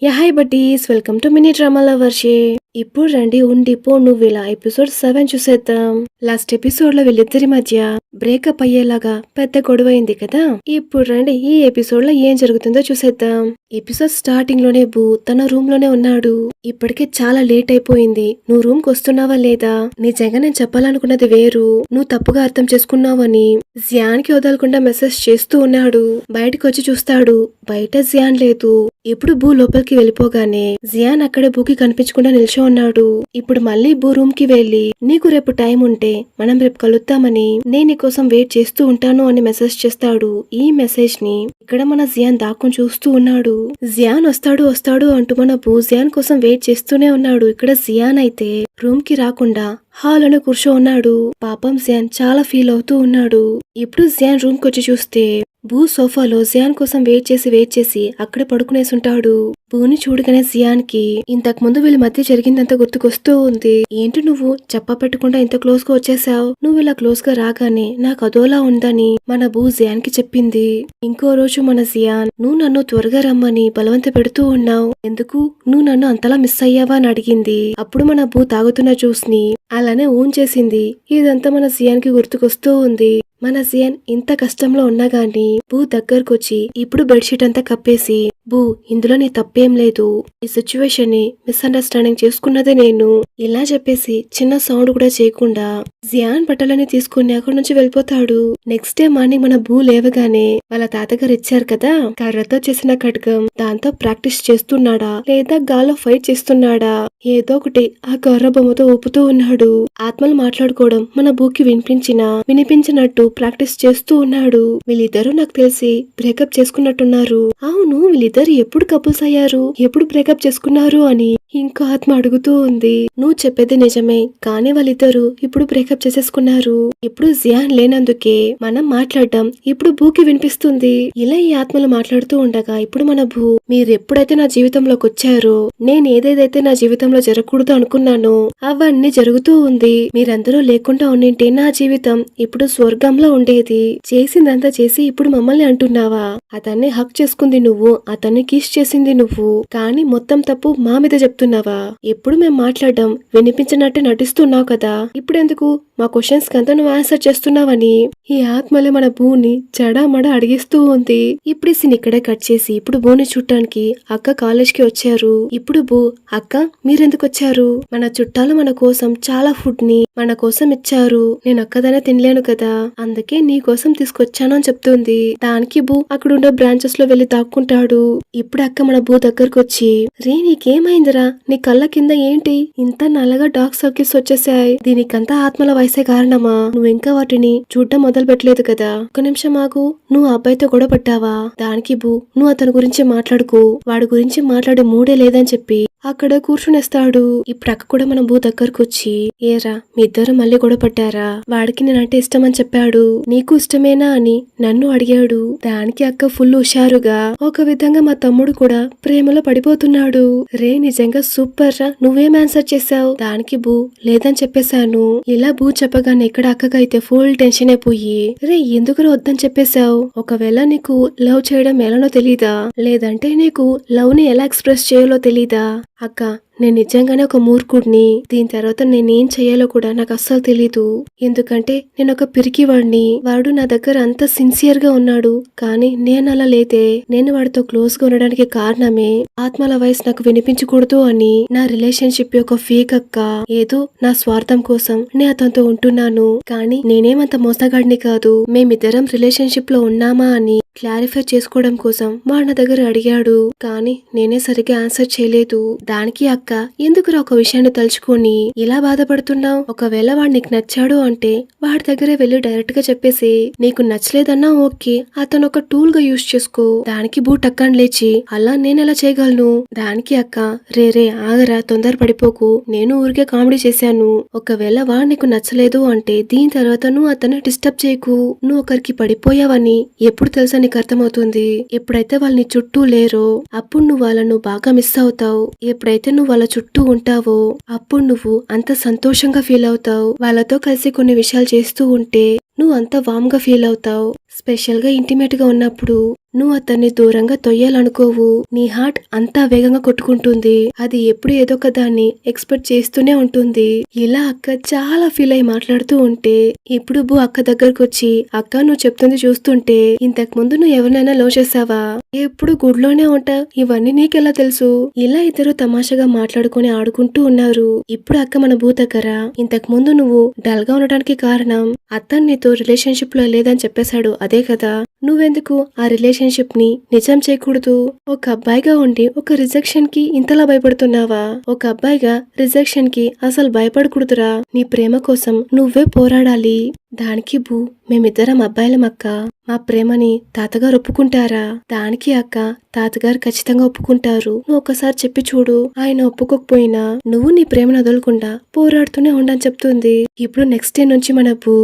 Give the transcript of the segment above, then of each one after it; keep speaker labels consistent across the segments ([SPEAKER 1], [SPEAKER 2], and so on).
[SPEAKER 1] Hi buddies, welcome to mini drama lovers. ఇప్పుడు రండి ఉండిపో నువ్విలా ఎపిసోడ్ 7 చూసేద్దాం. లాస్ట్ ఎపిసోడ్ లో వీళ్ళిద్దరి మధ్య బ్రేకప్ అయ్యేలాగా పెద్ద గొడవ అయింది కదా. ఇప్పుడు రండి ఈ ఎపిసోడ్ లో ఏం జరుగుతుందో చూసేద్దాం. ఎపిసోడ్ స్టార్టింగ్ లోనే బూ తన రూమ్ లోనే ఉన్నాడు. ఇప్పటికే చాలా లేట్ అయిపోయింది, నువ్వు రూమ్ కి వస్తున్నావా లేదా? నిజంగా నేను చెప్పాలనుకున్నది వేరు, నువ్వు తప్పుగా అర్థం చేసుకున్నావని జియాన్ కి వదలకుండా మెసేజ్ చేస్తూ ఉన్నాడు. బయటకు వచ్చి చూస్తాడు, బయట జియాన్ లేదు. ఇప్పుడు బూ లోపలికి వెళ్ళిపోగానే జియాన్ అక్కడే బూకి కనిపించకుండా నిల్చో ఉన్నాడు. ఇప్పుడు మళ్ళీ బూ రూమ్ కి వెళ్లి నీకు రేపు టైం ఉంటే మనం రేపు కలుద్దామని నేను నీకోసం వెయిట్ చేస్తూ ఉంటాను అని మెసేజ్ చేస్తాడు. ఈ మెసేజ్ ని ఇక్కడ మన జియాన్ దాక్కుని చూస్తూ ఉన్నాడు. జియాన్ వస్తాడు అంటూ మన బూ జియాన్ కోసం వెయిట్ చేస్తూనే ఉన్నాడు. ఇక్కడ జియాన్ అయితే రూమ్ కి రాకుండా హాల్ అని కూర్చో ఉన్నాడు. పాపం జియాన్ చాలా ఫీల్ అవుతూ ఉన్నాడు. ఇప్పుడు జియాన్ రూమ్ కి వచ్చి చూస్తే బూ సోఫాలో జియాన్ కోసం వెయిట్ చేసి అక్కడే పడుకునేసి ఉంటాడు. బూని చూడగానే జియాన్ కి ఇంతకు ముందు వీళ్ళ మధ్య జరిగిందంతా గుర్తుకొస్తూ ఉంది. ఏంటి నువ్వు చెప్పా పెట్టకుండా ఇంత క్లోజ్ గా వచ్చేసావు? నువ్వు ఇలా క్లోజ్ గా రాగానే నాకు అదోలా ఉందని మన బూ జియాన్ కి చెప్పింది. ఇంకో రోజు మన జియాన్ నువ్వు నన్ను త్వరగా రమ్మని బలవంత పెడుతూ ఉన్నావు, ఎందుకు నువ్వు నన్ను అంతలా మిస్ అయ్యావా అని అడిగింది. అప్పుడు మన బూ తాగుతున్న జ్యూస్ ని అలానే ఊన్ చేసింది. ఇదంతా మన జియాన్ కి గుర్తుకొస్తూ ఉంది. మన జియాన్ ఇంత కష్టంలో ఉన్నా గాని బూ దగ్గరకొచ్చి ఇప్పుడు బెడ్షీట్ అంతా కప్పేసి, బూ ఇందులో నీ తప్పేం లేదు, ఈ సిచ్యువేషన్ ని మిస్అండర్స్టాండింగ్ చేసుకున్నదే నేను, ఇలా చెప్పేసి చిన్న సౌండ్ కూడా చేయకుండా జియాన్ బట్టలని తీసుకుని అక్కడి నుంచి వెళ్ళిపోతాడు. నెక్స్ట్ డే మార్నింగ్ మన బూ లేవగానే వాళ్ళ తాతగారు ఇచ్చారు కదా కర్రతో చేసిన ఖడ్గం, దాంతో ప్రాక్టీస్ చేస్తున్నాడా లేదా గాల్లో ఫైట్ చేస్తున్నాడా ఏదో ఒకటి ఆ కర్ర బొమ్మతో ఊపుతూ ఉన్నాడు. ఆత్మలు మాట్లాడుకోవడం మన బూకి వినిపించినట్టు ప్రాక్టీస్ చేస్తూ ఉన్నాడు. వీళ్ళిద్దరూ నాకు తెలిసి బ్రేకప్ చేసుకున్నట్టున్నారు. అవును, వీళ్ళిద్దరు ఎప్పుడు కపుల్స్ అయ్యారు, ఎప్పుడు బ్రేకప్ చేసుకున్నారు అని ఇంకా ఆత్మ అడుగుతూ ఉంది. నువ్వు చెప్పేది నిజమే, కానీ వాళ్ళిద్దరు ఇప్పుడు బ్రేకప్ చేసేసుకున్నారు. ఇప్పుడు జియాన్ లేనందుకే మనం మాట్లాడడం ఇప్పుడు బూకి వినిపిస్తుంది. ఇలా ఈ ఆత్మలు మాట్లాడుతూ ఉండగా ఇప్పుడు మన బూ మీరెప్పుడైతే నా జీవితంలోకి వచ్చారో నేను ఏదేదైతే నా జీవితంలో జరగకూడదు అనుకున్నానో అవన్నీ జరుగుతూ ఉంది. మీరందరూ లేకుండా ఉండింటే నా జీవితం ఇప్పుడు స్వర్గంలో ఉండేది. చేసిందంతా చేసి ఇప్పుడు మమ్మల్ని అంటున్నావా? అతన్ని హక్ చేసుకుంది నువ్వు, అతన్ని కిస్ చేసింది నువ్వు, కానీ మొత్తం తప్పు మా మీద చెప్తున్నావా? ఎప్పుడు మేము మాట్లాడడం వినిపించినట్టు నటిస్తున్నావు కదా, ఇప్పుడెందుకు మా క్వశ్చన్స్ కంతా నువ్వు ఆన్సర్ చేస్తున్నావని ఈ ఆత్మలే మన బూని చెడామడ అడిగిస్తూ ఉంది. ఇప్పుడు సీన్ ఇక్కడే కట్ చేసి ఇప్పుడు బూని చూడటానికి అక్క కాలేజ్ కి వచ్చారు. ఇప్పుడు బూ అక్క మీరెందుకు వచ్చారు? మన చుట్టాలు మన కోసం చాలా ఫుడ్ ని మన కోసం ఇచ్చారు, నేను ఒక్కదానే తినలేను కదా, అందుకే నీ కోసం తీసుకొచ్చాను అని చెప్తుంది. దానికి బూ అక్కడుండే బ్రాంచెస్ లో వెళ్లి దాక్కుంటాడు. ఇప్పుడు అక్క మన బూ దగ్గరకు వచ్చి రే నీకేమైందిరా, నీ కళ్ళ కింద ఏంటి ఇంత నల్లగా డార్క్ సర్కిల్స్ వచ్చేసాయి, దీనికంతా ఆత్మల వయసే కారణమా? నువ్వు ఇంకా వాటిని చూడటం మొదలు పెట్టలేదు కదా, ఒక నిమిషం ఆగు, నువ్వు అబ్బాయితో గొడవ పట్టావా? దానికి బూ నువ్వు అతని గురించి మాట్లాడుకో, వాడి గురించి మాట్లాడే మూడే లేదని చెప్పి అక్కడ కూర్చునేస్తాడు. ఇప్పుడు అక్క కూడా మన బూ దగ్గరకు వచ్చి ఏరా మీ ఇద్దరు మళ్ళీ గొడవ పట్టారా, వాడికి నేనంటే ఇష్టం అని చెప్పాడు, నీకు ఇష్టమేనా అని నన్ను అడిగాడు. దానికి అక్క ఫుల్ హుషారుగా ఒక విధంగా మా తమ్ముడు కూడా ప్రేమలో పడిపోతున్నాడు. రే నిజంగా సూపర్ రా, నువ్వేం ఆన్సర్ చేసావు? దానికి బూ లేదని చెప్పేశాను. ఇలా బూ చెప్పగానే ఇక్కడ అక్కకైతే ఫుల్ టెన్షన్ అయిపోయి రే ఎందుకు వద్దని చెప్పేశావు? ఒకవేళ నీకు లవ్ చేయడం ఎలానో తెలీదా, లేదంటే నీకు లవ్ ని ఎలా ఎక్స్ప్రెస్ చేయాలో తెలీదా? అక్క నేను నిజంగానే ఒక మూర్ఖుడిని, దీని తర్వాత నేనేం చెయ్యాలో కూడా నాకు అస్సలు తెలీదు, ఎందుకంటే నేను ఒక పిరికివాడిని, వాడు నా దగ్గర అంత సిన్సియర్ గా ఉన్నాడు, కానీ నేను అలా లేతే నేను వాడితో క్లోజ్ గా ఉండడానికి కారణమే ఆత్మల వాయిస్ నాకు వినిపించకూడదు అని నా రిలేషన్షిప్ యొక్క ఫేక్ అక్క, ఏదో నా స్వార్థం కోసం నేను అతనితో ఉంటున్నాను, కానీ నేనేమంత మోసగాడిని కాదు, మేమిద్దరం రిలేషన్షిప్ లో ఉన్నామా అని క్లారిఫై చేసుకోవడం కోసం వాడు నా దగ్గర అడిగాడు, కానీ నేనే సరిగ్గా ఆన్సర్ చేయలేదు. దానికి అక్క ఎందుకురా ఒక విషయాన్ని తలుచుకొని ఇలా బాధపడుతున్నావు, ఒకవేళ వాడు నీకు నచ్చాడు అంటే వాడి దగ్గరే వెళ్ళి డైరెక్ట్ గా చెప్పేసి, నీకు నచ్చలేదన్నా ఓకే, అతను ఒక టూల్ గా యూజ్ చేసుకో. దానికి బూ టక్కని లేచి అలా నేనెలా చేయగలను? దానికి అక్క రే ఆగరా, తొందర పడిపోకు, నేను ఊరికే కామెడీ చేశాను, ఒకవేళ వాడు నీకు నచ్చలేదు అంటే దీని తర్వాత నువ్వు అతన్ని డిస్టర్బ్ చేయకు, నువ్వు ఒకరికి పడిపోయావని ఎప్పుడు తెలుసా నీకు అర్థమవుతుంది, ఎప్పుడైతే వాళ్ళు నీ చుట్టూ లేరో అప్పుడు నువ్వు వాళ్ళను బాగా మిస్ అవుతావు, ఎప్పుడైతే నువ్వు వాళ్ళ చుట్టూ ఉంటావో అప్పుడు నువ్వు అంత సంతోషంగా ఫీల్ అవుతావు, వాళ్ళతో కలిసి కొన్ని విషయాలు చేస్తూ ఉంటే నువ్వు అంత వామ్ గా ఫీల్ అవుతావు, స్పెషల్ గా ఇంటిమేట్ గా ఉన్నప్పుడు నువ్వు అతన్ని దూరంగా తొయ్యాలనుకోవు. నీ హార్ట్ అంతా వేగంగా కొట్టుకుంటుంది. అది ఎప్పుడు ఏదో ఒక దాన్ని ఎక్స్పెక్ట్ చేస్తూనే ఉంటుంది. ఇలా అక్క చాలా ఫీల్ అయి మాట్లాడుతూ ఉంటే ఇప్పుడు బూ అక్క దగ్గరకు వచ్చి, అక్క నువ్వు చెప్తుంది చూస్తుంటే ఇంతకు ముందు నువ్వు ఎవరినైనా లవ్ చేసావా? ఎప్పుడు గుడిలోనే ఉంటా, ఇవన్నీ నీకెలా తెలుసు? ఇలా ఇద్దరు తమాషాగా మాట్లాడుకుని ఆడుకుంటూ ఉన్నారు. ఇప్పుడు అక్క మన బూ దగ్గర, ఇంతకు ముందు నువ్వు డల్ గా ఉండడానికి కారణం అతను నీతో రిలేషన్షిప్ లో లేదని చెప్పేశాడు అదే కదా, నువ్వెందుకు ఆ రిలేషన్షిప్ ని నిజం చేయకూడదు? ఒక అబ్బాయిగా ఉండి ఒక రిజెక్షన్ కి ఇంతలా భయపడుతున్నావా? ఒక అబ్బాయిగా రిజెక్షన్ కి అసలు భయపడకూడదురా. నీ ప్రేమ కోసం నువ్వే పోరాడాలి. దానికి బూ, మేమిద్దరం అబ్బాయిలం అక్క, మా ప్రేమని తాతగారు ఒప్పుకుంటారా? దానికి అక్క, తాతగారు ఖచ్చితంగా ఒప్పుకుంటారు. నువ్వు ఒకసారి చెప్పి చూడు. ఆయన ఒప్పుకోకపోయినా నువ్వు నీ ప్రేమను వదలకుండా పోరాడుతూనే ఉండని చెప్తుంది. ఇప్పుడు నెక్స్ట్ డే నుంచి మన బూ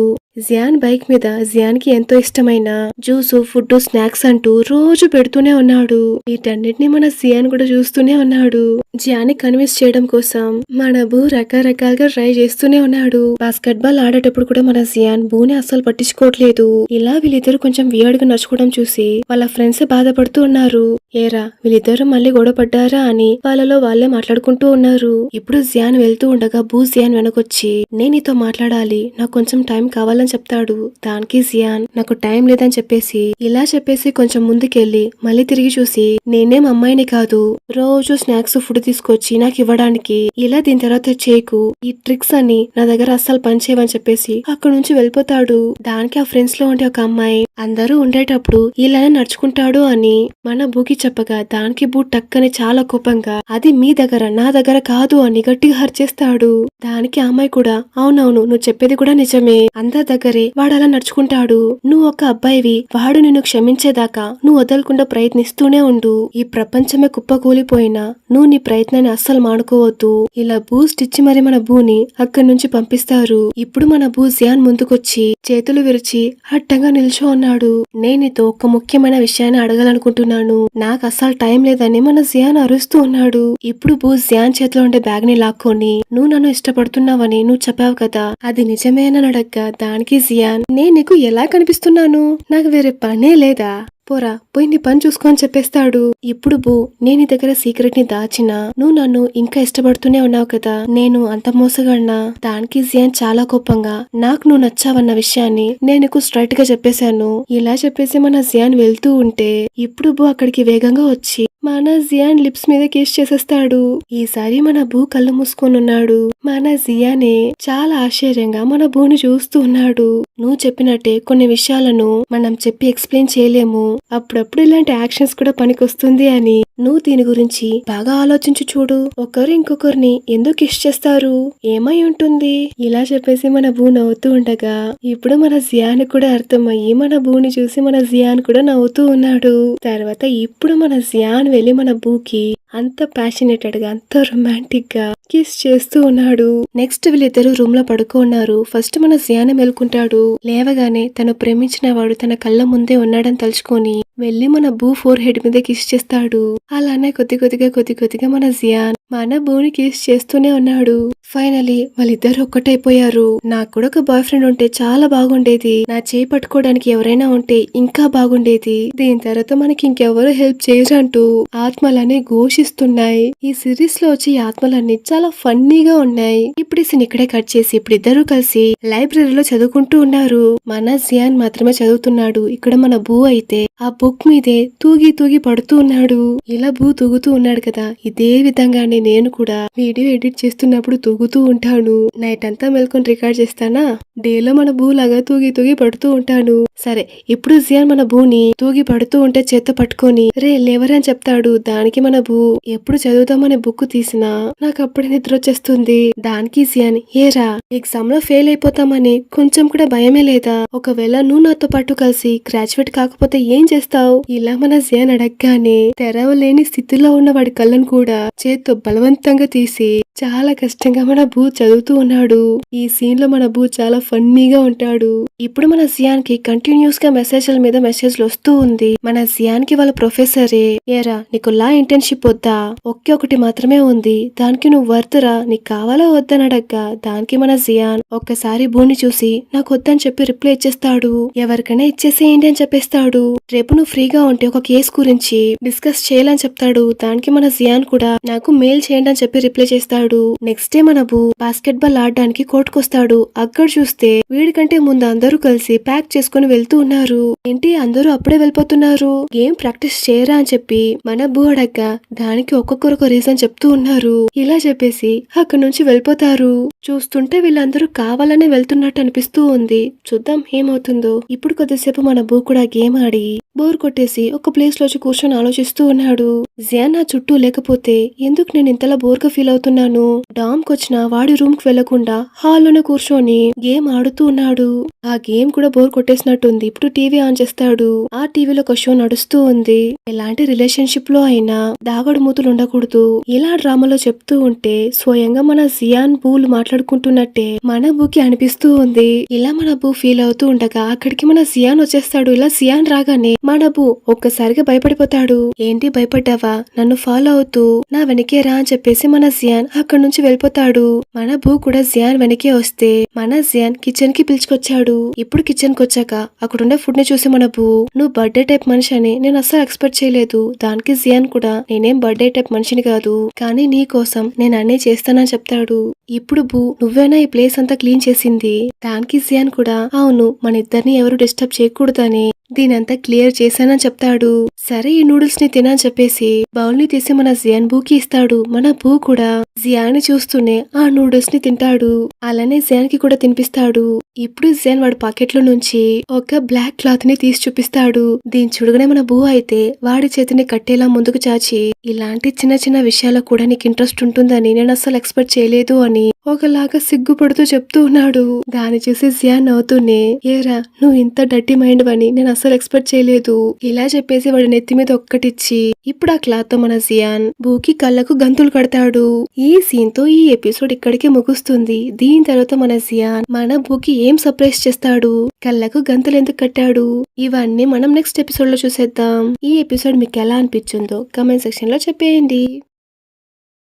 [SPEAKER 1] జియాన్ బైక్ మీద జియాన్ కి ఎంతో ఇష్టమైన జ్యూస్, ఫుడ్, స్నాక్స్ అంటూ రోజు పెడుతూనే ఉన్నాడు. వీటన్నిటిని మన జియాన్ కూడా చూస్తూనే ఉన్నాడు. జియాన్ ని కన్విన్స్ చేయడం కోసం మన బూ రకరకాలుగా ట్రై చేస్తూనే ఉన్నాడు. బాస్కెట్ బాల్ ఆడేటప్పుడు కూడా మన జియాన్ బూని అస్సలు పట్టించుకోవట్లేదు. ఇలా వీళ్ళిద్దరు కొంచెం వియర్డ్ గా నడుచుకోవడం చూసి వాళ్ళ ఫ్రెండ్స్ బాధపడుతూ ఉన్నారు. ఏరా వీళ్ళిద్దరు మళ్ళీ గొడవ పడ్డారా అని వాళ్ళలో వాళ్ళే మాట్లాడుకుంటూ ఉన్నారు. ఇప్పుడు జియాన్ వెళ్తూ ఉండగా బూ జియాన్ వెనకొచ్చి, నేను నీతో మాట్లాడాలి, నాకు కొంచెం టైం కావాలని చెప్తాడు. దానికి జియాన్ నాకు టైం లేదని చెప్పేసి ఇలా చెప్పేసి కొంచెం ముందుకెళ్లి మళ్ళీ తిరిగి చూసి, నేనేం అమ్మాయిని కాదు రోజు స్నాక్స్, ఫుడ్ తీసుకొచ్చి నాకు ఇవ్వడానికి, ఇలా దీని తర్వాత చేయకు, ఈ ట్రిక్స్ అని నా దగ్గర అస్సలు పనిచేయవని చెప్పేసి అక్కడ నుంచి వెళ్ళిపోతాడు. దానికి ఆ ఫ్రెండ్స్ లో ఉండే ఒక అమ్మాయి, అందరూ ఉండేటప్పుడు ఇలానే నడుచుకుంటాడు అని మన బూకి చెప్పగా దానికి బూ టక్కని చాలా కోపంగా, అది మీ దగ్గర నా దగ్గర కాదు అని గట్టిగా హర్చేస్తాడు. దానికి ఆ అమ్మాయి కూడా, అవునవును నువ్వు చెప్పేది కూడా నిజమే, అందరి దగ్గరే వాడు అలా నడుచుకుంటాడు, నువ్వు ఒక అబ్బాయివి, వాడు నిన్ను క్షమించేదాకా నువ్వు వదలకుండా ప్రయత్నిస్తూనే ఉండు. ఈ ప్రపంచమే కుప్పకూలిపోయినా నువ్వు నీ ప్రయత్నాన్ని అస్సలు మానుకోవద్దు. ఇలా బూస్ట్ ఇచ్చి మరి మన బూని అక్కడి నుంచి పంపిస్తారు. ఇప్పుడు మన బూ జియాన్ ముందుకొచ్చి చేతులు విరిచి అడ్డంగా నిల్చో ఉన్నాడు. నేను నీతో ఒక ముఖ్యమైన విషయాన్ని అడగాలనుకుంటున్నాను, నాకు అస్సలు టైం లేదని మన జియాన్ అరుస్తూ ఉన్నాడు. ఇప్పుడు బూ జియాన్ చేతిలో ఉండే బ్యాగ్ ని లాక్కొని, నువ్వు నన్ను ఇష్టపడుతున్నావని నువ్వు చెప్పావు కదా, అది నిజమేనని అడగ్గా దానికి జియాన్, నేను నీకు ఎలా కనిపిస్తున్నాను, నాకు వేరే పనే లేదా, పోరా పోయి నీ పని చూసుకొని చెప్పేస్తాడు. ఇప్పుడు బూ, నేను నీ దగ్గర సీక్రెట్ ని దాచినా నువ్వు నన్ను ఇంకా ఇష్టపడుతూనే ఉన్నావు కదా, నేను అంత మోసగాడినా? దానికి జియాన్ చాలా కోపంగా, నాకు నువ్వు నచ్చావన్న విషయాన్ని నేను నీకు స్ట్రైట్ గా చెప్పేశాను. ఇలా చెప్పేసి మన జియాన్ వెళ్తూ ఉంటే ఇప్పుడు బూ అక్కడికి వేగంగా వచ్చి మన జియాన్ లిప్స్ మీద కిస్ చేసేస్తాడు. ఈసారి మన బూ కళ్ళు మూసుకొని ఉన్నాడు. మన జియానే చాలా ఆశ్చర్యంగా మన బూని చూస్తూ ఉన్నాడు. నువ్వు చెప్పినట్టే కొన్ని విషయాలను మనం చెప్పి ఎక్స్ప్లెయిన్ చేయలేము, అప్పుడప్పుడు ఇలాంటి యాక్షన్స్ కూడా పనికొస్తుంది అని నువ్వు దీని గురించి బాగా ఆలోచించి చూడు. ఒకరు ఇంకొకరిని ఎందుకు కిస్ చేస్తారు, ఏమై ఉంటుంది? ఇలా చెప్పేసి మన బూ నవ్వుతూ ఉండగా ఇప్పుడు మన జియాన్ కూడా అర్థమయ్యి మన బూని చూసి మన జియాన్ కూడా నవ్వుతూ ఉన్నాడు. తర్వాత ఇప్పుడు మన జియాన్ వెళ్ళి మన బూకి అంత ప్యాషనేటెడ్ గా, అంత రొమాంటిక్ గా కిస్ చేస్తూ ఉన్నాడు. నెక్స్ట్ వీళ్ళిద్దరు రూమ్ లో పడుకున్నారు. ఫస్ట్ మన జియాన్ మేల్కుంటాడు. లేవగానే తను ప్రేమించిన వాడు తన కళ్ళ ముందే ఉన్నాడని తలుచుకొని వెళ్లి మన బూ ఫోర్ హెడ్ మీద కిస్ చేస్తాడు. అలానే కొద్ది కొద్దిగా మన జియాన్ మన బూని కిస్ చేస్తూనే ఉన్నాడు. ఫైనలీ వాళ్ళిద్దరు ఒక్కటైపోయారు. నాకు కూడా ఒక బాయ్ ఫ్రెండ్ ఉంటే చాలా బాగుండేది, నా చేయి పట్టుకోవడానికి ఎవరైనా ఉంటే ఇంకా బాగుండేది, దీని తర్వాత మనకి ఇంకెవరు హెల్ప్ చేయరంటూ ఆత్మలన్నీ ఘోషిస్తున్నాయి. ఈ సిరీస్ లో వచ్చి ఆత్మలన్నీ చాలా ఫన్నీగా ఉన్నాయి. ఇప్పుడు ఈ సీన్ ఇక్కడే కట్ చేసి ఇప్పుడు ఇద్దరు కలిసి లైబ్రరీలో చదువుకుంటూ ఉన్నారు. మన జియాన్ మాత్రమే చదువుతున్నాడు. ఇక్కడ మన బూ అయితే ఆ బుక్ మీదే తూగి పడుతూ ఉన్నాడు. ఇలా బూ తూగుతూ ఉన్నాడు కదా, ఇదే విధంగానే నేను కూడా వీడియో ఎడిట్ చేస్తున్నప్పుడు తూగుతూ ఉంటాను. నైట్ అంతా మేల్కొని రికార్డ్ చేస్తానా, డేలో మన బూ లాగా తూగి పడుతూ ఉంటాను. సరే ఇప్పుడు జియాన్ మన బూని తూగి పడుతూ ఉంటే చేత్తో పట్టుకొని రే లేవరని చెప్తాడు. దానికి మన బూ, ఎప్పుడు చదువుతామనే బుక్ తీసినా నాకు అప్పుడే నిద్ర వచ్చేస్తుంది. దానికి జియాన్, ఏరా ఎగ్జామ్ లో ఫెయిల్ అయిపోతామని కొంచెం కూడా భయమే లేదా, ఒకవేళ నువ్వు నాతో పాటు కలిసి గ్రాడ్యుయేట్ కాకపోతే ఏం చేస్తావు? ఇలా మన జియాన్ అడగగానే తెరవలేని స్థితిలో ఉన్న వాడి కళ్ళను కూడా చేత్తో బలవంతంగా తీసి చాలా కష్టంగా మన భూ చదువుతూ ఉన్నాడు. ఈ సీన్ లో మన భూ చాలా ఫన్నీగా ఉంటాడు. ఇప్పుడు మన జియాన్ కి కంటిన్యూస్ గా మెసేజ్ల మీద మెసేజ్లు వస్తూ ఉంది. మన జియాన్ కి వాళ్ళ ప్రొఫెసరే, ఏరా నీకు లా ఇంటర్న్షిప్ వద్దా, ఒకే ఒకటి మాత్రమే ఉంది, దానికి నువ్వు వర్తరా, నీకు కావాలా వద్దని అడగ్గా దానికి మన జియాన్ ఒక్కసారి భూని చూసి నాకు వద్దని చెప్పి రిప్లై ఇచ్చేస్తాడు. ఎవరికైనా ఇచ్చేసేయండి అని చెప్పేస్తాడు. రేపు నువ్వు ఫ్రీగా ఉంటే ఒక కేసు గురించి డిస్కస్ చేయాలని చెప్తాడు. దానికి మన జియాన్ కూడా నాకు మెయిల్ చేయండి అని చెప్పి రిప్లై చేస్తాడు. నెక్స్ట్ డే మన భూ బాస్కెట్ బాల్ ఆడడానికి కోర్టుకొస్తాడు. అక్కడ చూస్తే వీడికంటే ముందు అందరూ కలిసి ప్యాక్ చేసుకుని వెళ్తూ ఉన్నారు. ఏంటి అందరూ అప్పుడే వెళ్ళిపోతున్నారు, గేమ్ ప్రాక్టీస్ చేయరా అని చెప్పి మన భూ అడగ్గా దానికి ఒక్కొక్కరు ఒక రీజన్ చెప్తూ ఉన్నారు. ఇలా చెప్పేసి అక్కడి నుంచి వెళ్ళిపోతారు. చూస్తుంటే వీళ్ళందరూ కావాలనే వెళ్తున్నట్టు అనిపిస్తూ ఉంది. చూద్దాం ఏమవుతుందో. ఇప్పుడు కొద్దిసేపు మన భూ కూడా గేమ్ ఆడి బోర్ కొట్టేసి ఒక ప్లేస్ లోచి కూర్చొని ఆలోచిస్తూ ఉన్నాడు. జియాన్ నా చుట్టూ లేకపోతే ఎందుకు నేను ఇంతలా బోర్ గా ఫీల్ అవుతున్నాను. డామ్ కొచ్చిన వాడి రూమ్ కి వెళ్లకుండా హాల్లోనే కూర్చొని గేమ్ ఆడుతూ ఉన్నాడు. ఆ గేమ్ కూడా బోర్ కొట్టేసినట్టుంది. ఇప్పుడు టీవీ ఆన్ చేస్తాడు. ఆ టీవీలో ఒక షో నడుస్తూ ఉంది. ఎలాంటి రిలేషన్షిప్ లో అయినా దాగడు మూతులు ఉండకూడదు, ఇలా డ్రామాలో చెప్తూ ఉంటే స్వయంగా మన జియాన్ బూలు మాట్లాడుకుంటున్నట్టే మన బూకి అనిపిస్తూ ఉంది. ఇలా మన బూ ఫీల్ అవుతూ ఉండగా అక్కడికి మన జియాన్ వచ్చేస్తాడు. ఇలా జియాన్ రాగానే మన బూ ఒక్కసారిగా భయపడిపోతాడు. ఏంటి భయపడ్డావా, నన్ను ఫాలో అవుతూ నా వెనకే రా అని చెప్పేసి మన జియాన్ అక్కడి నుంచి వెళ్ళిపోతాడు. మన బూ కూడా జియాన్ వెనకే వస్తే మన జియాన్ కిచెన్ కి పిలుచుకొచ్చాడు. ఇప్పుడు కిచెన్ కి వచ్చాక అక్కడుండే ఫుడ్ ని చూసి మన బూ నువ్వు బర్త్డే టైప్ మనిషి అని నేను అస్సలు ఎక్స్పెక్ట్ చేయలేదు. దానికి జియాన్ కూడా నేనేం బర్త్డే టైప్ మనిషిని కాదు, కానీ నీ కోసం నేను అన్నీ చేస్తానని చెప్తాడు. ఇప్పుడు బూ నువ్వేనా ఈ ప్లేస్ అంతా క్లీన్ చేసింది. దానికి జియాన్ కూడా అవును, మన ఇద్దరిని ఎవరు డిస్టర్బ్ చేయకూడదని దీనంతా క్లియర్ చేశానని చెప్తాడు. సరే ఈ నూడిల్స్ ని తినని చెప్పేసి బౌల్ ని తీసి మన జియాన్ బూకి ఇస్తాడు. మన బూ కూడా జియాన్ ని చూస్తూనే ఆ నూడిల్స్ ని తింటాడు. అలానే జియాన్ కి కూడా తినిపిస్తాడు. ఇప్పుడు జియాన్ వాడి పాకెట్ లో నుంచి ఒక బ్లాక్ క్లాత్ ని తీసి చూపిస్తాడు. దీన్ని చూడగానే మన బూ అయితే వాడి చేతిని కట్టేలా ముందుకు చాచి ఇలాంటి చిన్న చిన్న విషయాలకు కూడా నీకు ఇంట్రెస్ట్ ఉంటుందని నేను అస్సలు ఎక్స్పెక్ట్ చేయలేదు అని ఒకలాగా సిగ్గుపడుతూ చెప్తూ ఉన్నాడు. దాన్ని చూసి జియాన్ నవ్వుతూనే ఏరా నువ్వు ఇంత డర్టీ మైండ్ అని నేను అస్సలు ఎక్స్పెక్ట్ చేయలేదు, ఇలా చెప్పేసి వాడి నెత్తి మీద ఒక్కటిచ్చి ఇప్పుడు ఆ క్లాత్ తో మన జియాన్ బూకి కళ్ళకు గంతులు కడతాడు. ఈ సీన్ తో ఈ ఎపిసోడ్ ఇక్కడికే ముగుస్తుంది. దీని తర్వాత మన జియాన్ మన బూకి ఏం సర్ప్రైజ్ చేస్తాడు, కళ్ళకు గంతులు ఎందుకు కట్టాడు, ఇవన్నీ మనం నెక్స్ట్ ఎపిసోడ్ లో చూసేద్దాం. ఈ ఎపిసోడ్ మీకు ఎలా అనిపించిందో కామెంట్ సెక్షన్ లో చెప్పేయండి.